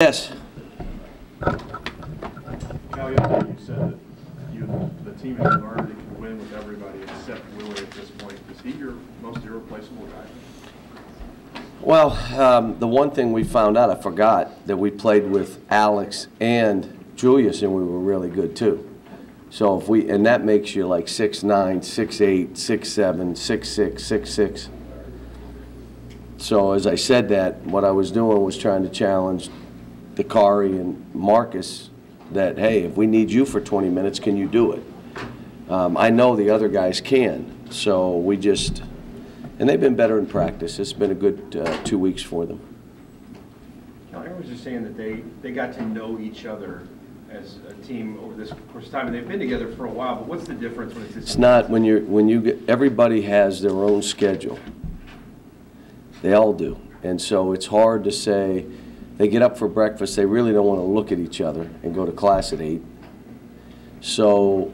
Yes. Cal, you said that the team has learned it can win with everybody except Willie at this point. Is he your most irreplaceable guy? Well, the one thing we found out, I forgot, that we played with Alex and Julius, and we were really good too. So if and that makes you like 6'9", 6'8", 6'7", 6'6", 6'6". So as I said that, what I was doing was trying to challenge Calipari and Marcus that, hey, if we need you for 20 minutes, can you do it? I know the other guys can, so we just, and they've been better in practice. It's been a good 2 weeks for them. Aaron was just saying that they got to know each other as a team over this course of time, and they've been together for a while, but what's the difference when it's not when you get, everybody has their own schedule. They all do. And so it's hard to say, they get up for breakfast, they really don't want to look at each other and go to class at 8. So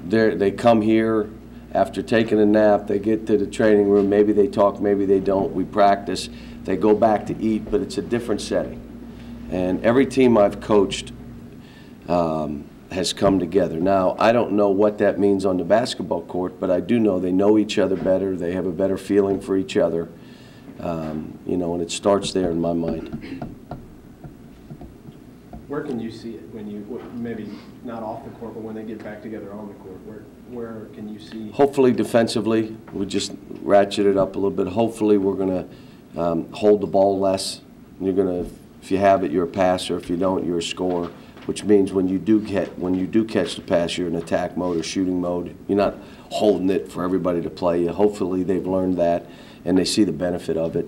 they come here after taking a nap, they get to the training room, maybe they talk, maybe they don't, we practice, they go back to eat, but it's a different setting. And every team I've coached has come together. Now, I don't know what that means on the basketball court, but I do know they know each other better, they have a better feeling for each other. You know, and it starts there in my mind. Where can you see it when you, maybe not off the court, but when they get back together on the court? Where can you see? Hopefully defensively, we just ratchet it up a little bit. Hopefully we're going to hold the ball less. You're going to, if you have it, you're a passer. If you don't, you're a scorer. Which means when you do catch the pass, you're in attack mode or shooting mode. You're not holding it for everybody to play. Hopefully they've learned that and they see the benefit of it.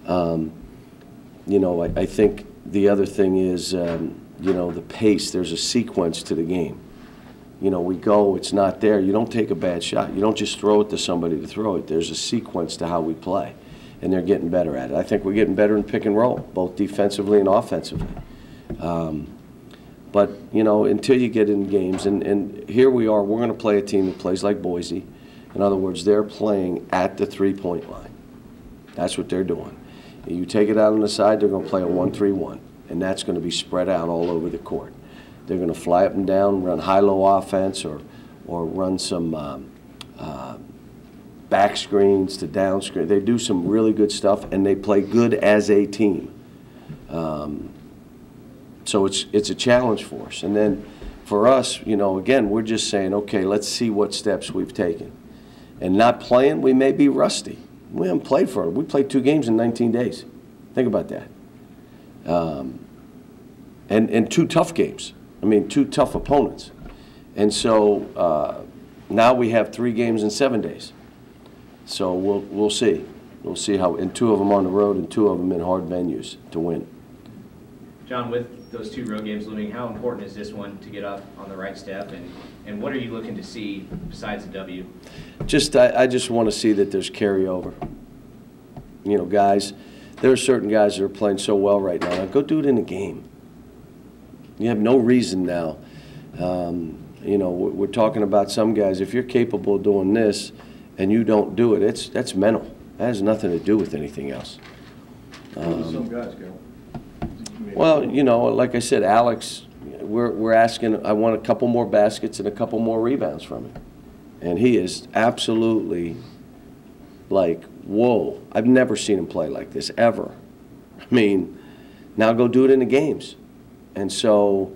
You know, I think the other thing is, you know, the pace. There's a sequence to the game. You know, we go, it's not there. You don't take a bad shot. You don't just throw it to somebody to throw it. There's a sequence to how we play, and they're getting better at it. I think we're getting better in pick and roll, both defensively and offensively. But, you know, until you get in games, and here we are, we're going to play a team that plays like Boise. In other words, they're playing at the three-point line. That's what they're doing. You take it out on the side, they're going to play a 1-3-1, and that's going to be spread out all over the court. They're going to fly up and down, run high-low offense, or run some back screens to down screen. They do some really good stuff, and they play good as a team. So it's a challenge for us. And then for us, you know, again, we're just saying, okay, let's see what steps we've taken. And not playing, we may be rusty. We haven't played for it. We played 2 games in 19 days. Think about that. And 2 tough games. I mean, 2 tough opponents. And so now we have 3 games in 7 days. So we'll see. We'll see how, and 2 of them on the road and 2 of them in hard venues to win. John, with those 2 road games looming, how important is this one to get up on the right step, and what are you looking to see besides the W? I just want to see that there's carryover. You know, guys, there are certain guys that are playing so well right now. Go do it in a game. You have no reason now. You know, we're talking about some guys. If you're capable of doing this and you don't do it, that's mental. That has nothing to do with anything else. Some guys go. Well, you know, like I said, Alex, we're asking, I want a couple more baskets and a couple more rebounds from him. And he is absolutely like, whoa, I've never seen him play like this, ever. I mean, now go do it in the games. And so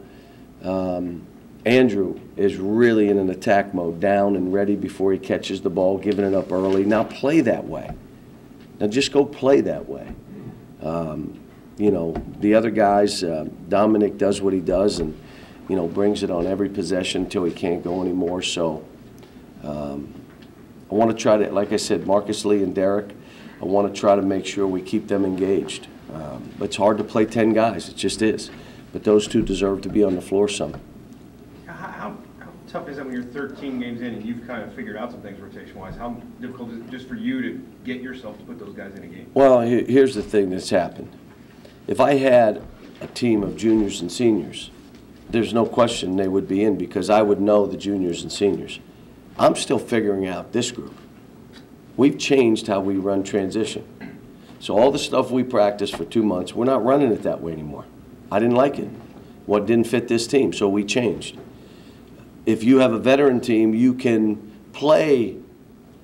Andrew is really in an attack mode, down and ready before he catches the ball, giving it up early. Now play that way. Now just go play that way. You know, the other guys, Dominic does what he does and, you know, brings it on every possession until he can't go anymore. So I want to try to, like I said, Marcus Lee and Derek, I want to try to make sure we keep them engaged. But it's hard to play 10 guys. It just is. But those 2 deserve to be on the floor some. How tough is that when you're 13 games in and you've kind of figured out some things rotation-wise? How difficult is it just for you to get yourself to put those guys in a game? Well, here's the thing that's happened. If I had a team of juniors and seniors, there's no question they would be in because I would know the juniors and seniors. I'm still figuring out this group. We've changed how we run transition. So all the stuff we practiced for 2 months, we're not running it that way anymore. I didn't like it. What didn't fit this team, so we changed. If you have a veteran team, you can play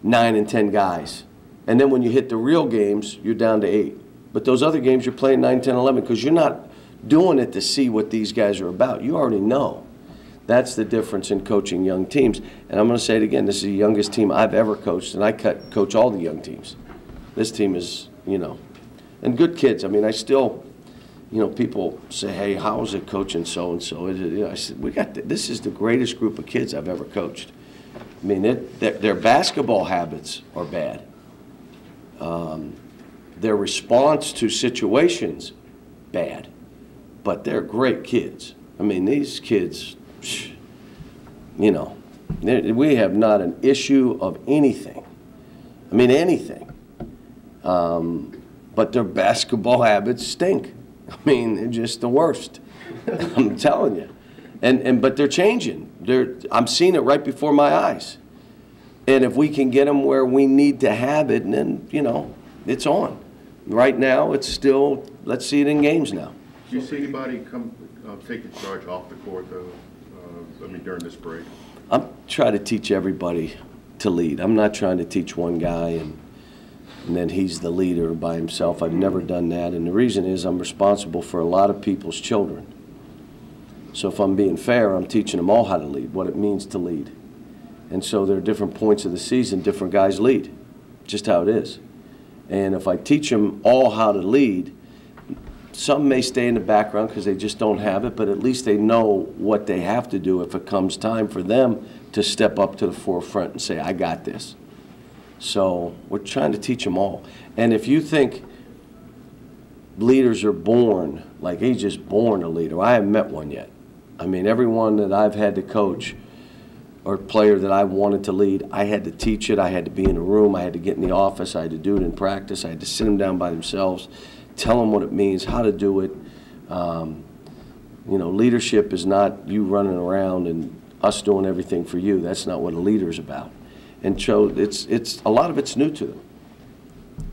9 and 10 guys. And then when you hit the real games, you're down to 8. But those other games, you're playing 9, 10, 11 because you're not doing it to see what these guys are about. You already know. That's the difference in coaching young teams. And I'm going to say it again, this is the youngest team I've ever coached, and I coach all the young teams. This team is, and good kids. I mean, I still, people say, hey, how is it coaching so-and-so? I said, this is the greatest group of kids I've ever coached. I mean, their basketball habits are bad. Their response to situations, bad. But they're great kids. I mean, these kids, we have not an issue of anything. I mean, anything. But their basketball habits stink. I mean, they're just the worst. I'm telling you. But they're changing. I'm seeing it right before my eyes. And if we can get them where we need to have it, then, it's on. Right now, it's still, let's see it in games now. Do you see anybody come take the charge off the court, though, during this break? I'm trying to teach everybody to lead. I'm not trying to teach one guy and then he's the leader by himself. I've never done that. And the reason is I'm responsible for a lot of people's children. So if I'm being fair, I'm teaching them all how to lead, what it means to lead. And so there are different points of the season, different guys lead, just how it is. And if I teach them all how to lead, some may stay in the background because they just don't have it, but at least they know what they have to do if it comes time for them to step up to the forefront and say, I got this. So we're trying to teach them all. And if you think leaders are born, like he's just born a leader, I haven't met one yet. I mean, everyone that I've had to coach or player that I wanted to lead, I had to teach it. I had to be in a room. I had to get in the office. I had to do it in practice. I had to sit them down by themselves, tell them what it means, how to do it. Leadership is not you running around and us doing everything for you. That's not what a leader's about. And so it's a lot of it's new to them.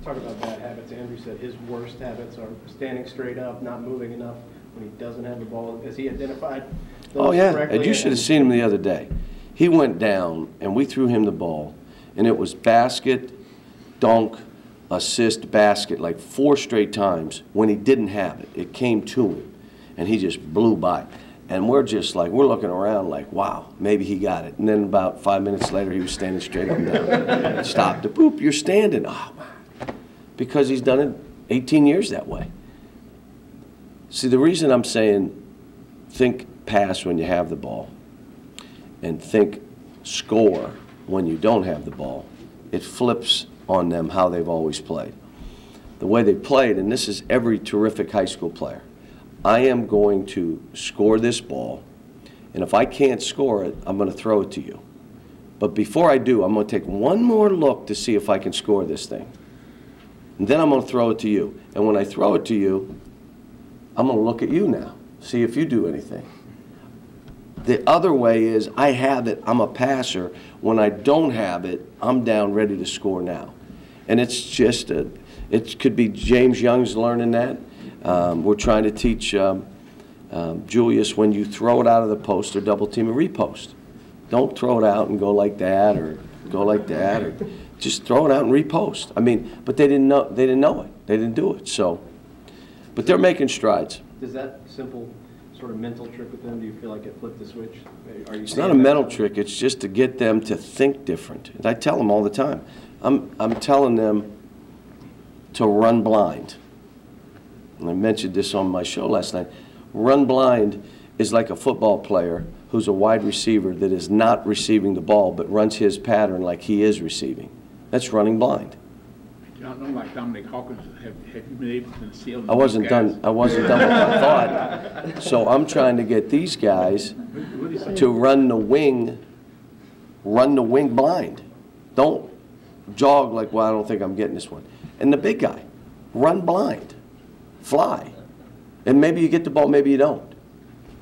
Talk about bad habits. Andrew said his worst habits are standing straight up, not moving enough when he doesn't have the ball. Has he identified those correctly? And you should have seen him the other day. He went down, and we threw him the ball, and it was basket, dunk, assist, basket, like 4 straight times when he didn't have it. It came to him, and he just blew by. And we're just like, we're looking around like, wow, maybe he got it. And then about 5 minutes later, he was standing straight up and down. Stopped it. Boop, you're standing. Oh, man. Because he's done it 18 years that way. See, the reason I'm saying think pass when you have the ball and think score when you don't have the ball, it flips on them how they've always played. The way they played, and this is every terrific high school player, I am going to score this ball, and if I can't score it, I'm going to throw it to you. But before I do, I'm going to take one more look to see if I can score this thing. And then I'm going to throw it to you. And when I throw it to you, I'm going to look at you now, see if you do anything. The other way is I have it, I'm a passer. When I don't have it, I'm down ready to score now. And it's just, it could be James Young's learning that. We're trying to teach Julius when you throw it out of the post or double team and repost. Don't throw it out and go like that or go like that, or just throw it out and repost. I mean, but they didn't know it. They didn't do it. So, but they're making strides. Does that simple sort of mental trick with them, do you feel like it flipped the switch? It's not a mental trick. It's just to get them to think different. And I tell them all the time. I'm telling them to run blind. And I mentioned this on my show last night. Run blind is like a football player who's a wide receiver that is not receiving the ball but runs his pattern like he is receiving. That's running blind. John, not like Dominic Hawkins, have you been able to seal? I wasn't done with my thought. So I'm trying to get these guys to run the wing blind. Don't jog like, well, I don't think I'm getting this one. And the big guy, run blind, fly. And maybe you get the ball, maybe you don't.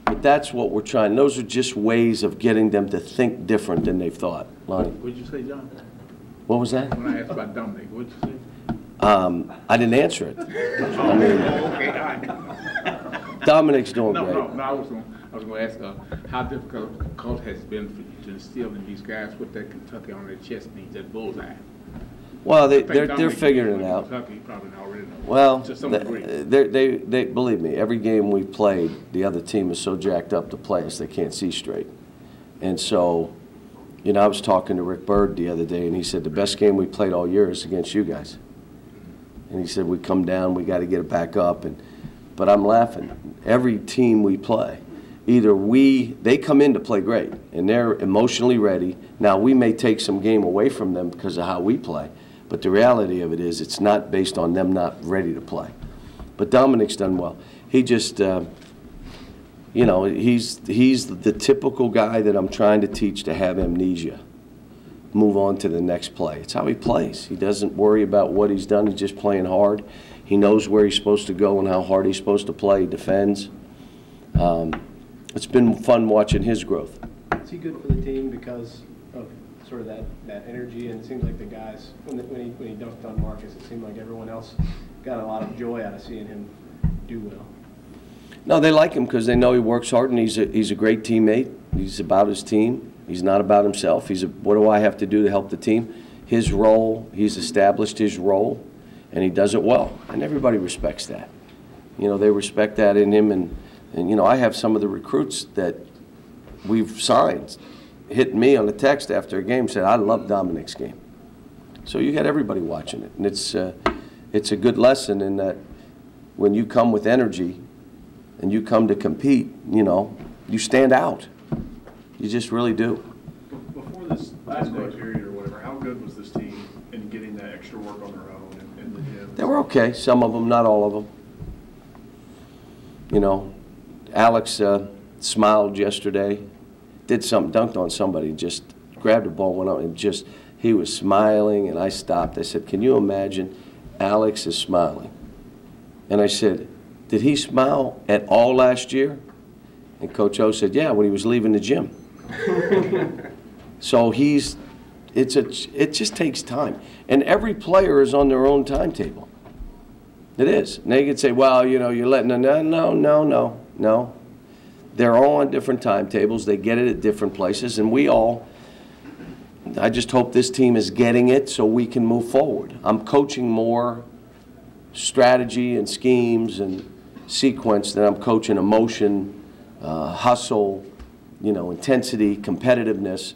But that's what we're trying. Those are just ways of getting them to think different than they've thought. Lonnie? What did you say, John? What was that? When I asked about Dominic, what did you say? I didn't answer it. I mean, Okay, all right. Dominic's doing No, great. no, I was gonna ask, how difficult has it been for you to instill in these guys with that Kentucky on their chest and that bullseye? Well, I think they're Dominic figuring it went to out. Kentucky, you probably already know. Well, To some degree. they believe me. Every game we played, the other team is so jacked up to play us they can't see straight. And so, you know, I was talking to Rick Bird the other day, and he said the best game we played all year is against you guys. And he said we come down, we got to get it back up. But I'm laughing. Every team we play, either they come in to play great, and they're emotionally ready. Now we may take some game away from them because of how we play. But the reality of it is it's not based on them not ready to play. But Dominic's done well. He just, you know, he's the typical guy that I'm trying to teach to have amnesia. Move on to the next play. It's how he plays. He doesn't worry about what he's done. He's just playing hard. He knows where he's supposed to go and how hard he's supposed to play. He defends. It's been fun watching his growth. Is he good for the team because of sort of that energy? And it seems like the guys, when he dunked on Marcus, it seemed like everyone else got a lot of joy out of seeing him do well. No, they like him because they know he works hard and he's a great teammate. He's about his team. He's not about himself. What do I have to do to help the team? His role, he's established his role, and he does it well. And everybody respects that. You know, they respect that in him. And you know, I have some of the recruits that we've signed hit me on a text after a game, said, I love Dominic's game. So you got everybody watching it. And it's a good lesson in that when you come with energy and you come to compete, you know, you stand out. You just really do. Before this 10-day period or whatever, how good was this team in getting that extra work on their own in the gym? They were okay. Some of them, not all of them. You know, Alex smiled yesterday, did something, dunked on somebody, just grabbed the ball, went up, and just, he was smiling, and I stopped. I said, can you imagine Alex is smiling? And I said, did he smile at all last year? And Coach O said, yeah, when he was leaving the gym. So it just takes time. And every player is on their own timetable. It is. And they could say, well, you know, you're letting them, no. They're all on different timetables. They get it at different places. And I just hope this team is getting it so we can move forward. I'm coaching more strategy and schemes and sequence than I'm coaching emotion, hustle, you know, intensity, competitiveness.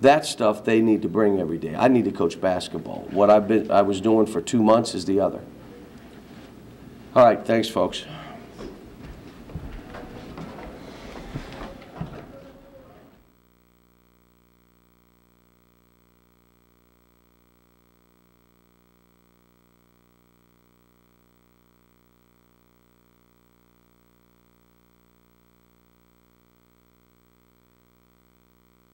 That stuff they need to bring every day. I need to coach basketball. What I was doing for 2 months is the other. All right, thanks, folks.